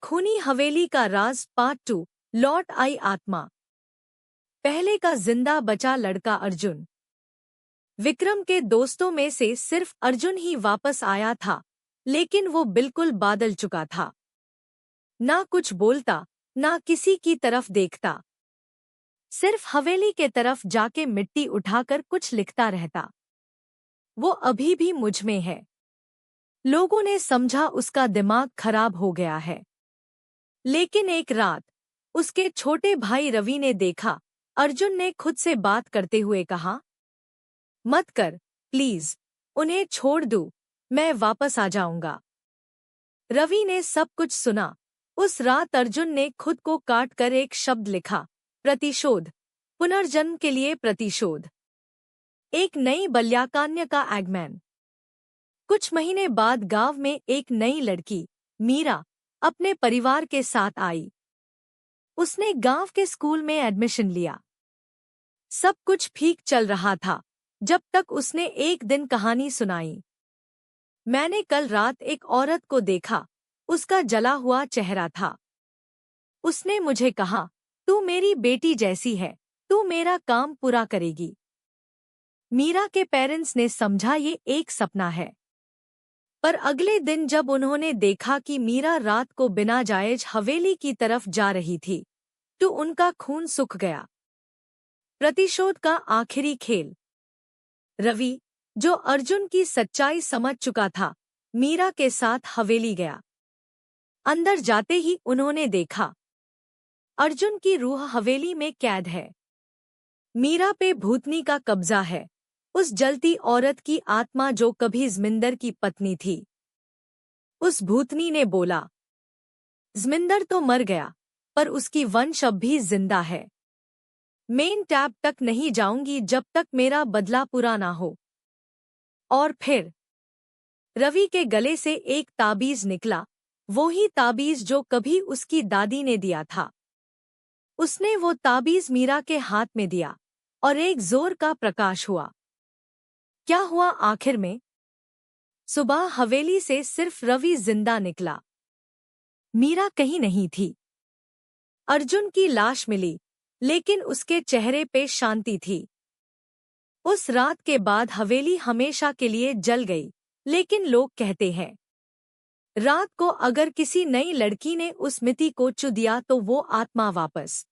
खूनी हवेली का राज पार्ट 2 लौट आई आत्मा। पहले का जिंदा बचा लड़का अर्जुन। विक्रम के दोस्तों में से सिर्फ अर्जुन ही वापस आया था, लेकिन वो बिल्कुल बदल चुका था। ना कुछ बोलता, ना किसी की तरफ देखता, सिर्फ हवेली के तरफ जाके मिट्टी उठाकर कुछ लिखता रहता। वो अभी भी मुझ में है। लोगों ने समझा उसका दिमाग खराब हो गया है। लेकिन एक रात उसके छोटे भाई रवि ने देखा। अर्जुन ने खुद से बात करते हुए कहा, मत कर प्लीज, उन्हें छोड़ दूं, मैं वापस आ जाऊंगा। रवि ने सब कुछ सुना। उस रात अर्जुन ने खुद को काट कर एक शब्द लिखा, प्रतिशोध, पुनर्जन्म के लिए प्रतिशोध। एक नई बल्याकान्य का आगमन। कुछ महीने बाद गांव में एक नई लड़की मीरा अपने परिवार के साथ आई। उसने गांव के स्कूल में एडमिशन लिया। सब कुछ ठीक चल रहा था जब तक उसने एक दिन कहानी सुनाई। मैंने कल रात एक औरत को देखा, उसका जला हुआ चेहरा था। उसने मुझे कहा, तू मेरी बेटी जैसी है, तू मेरा काम पूरा करेगी। मीरा के पेरेंट्स ने समझा ये एक सपना है। पर अगले दिन जब उन्होंने देखा कि मीरा रात को बिना जायज हवेली की तरफ जा रही थी, तो उनका खून सूख गया। प्रतिशोध का आखिरी खेल। रवि, जो अर्जुन की सच्चाई समझ चुका था, मीरा के साथ हवेली गया। अंदर जाते ही उन्होंने देखा, अर्जुन की रूह हवेली में कैद है। मीरा पे भूतनी का कब्जा है, उस जलती औरत की आत्मा जो कभी ज़मिंदर की पत्नी थी। उस भूतनी ने बोला, ज़मिंदर तो मर गया, पर उसकी वंश अब भी जिंदा है। मेन टैब तक नहीं जाऊंगी जब तक मेरा बदला पूरा ना हो। और फिर रवि के गले से एक ताबीज निकला, वो ही ताबीज जो कभी उसकी दादी ने दिया था। उसने वो ताबीज मीरा के हाथ में दिया और एक जोर का प्रकाश हुआ। क्या हुआ आखिर में? सुबह हवेली से सिर्फ रवि जिंदा निकला। मीरा कहीं नहीं थी। अर्जुन की लाश मिली, लेकिन उसके चेहरे पे शांति थी। उस रात के बाद हवेली हमेशा के लिए जल गई, लेकिन लोग कहते हैं, रात को अगर किसी नई लड़की ने उस मिति को छू दिया तो वो आत्मा वापस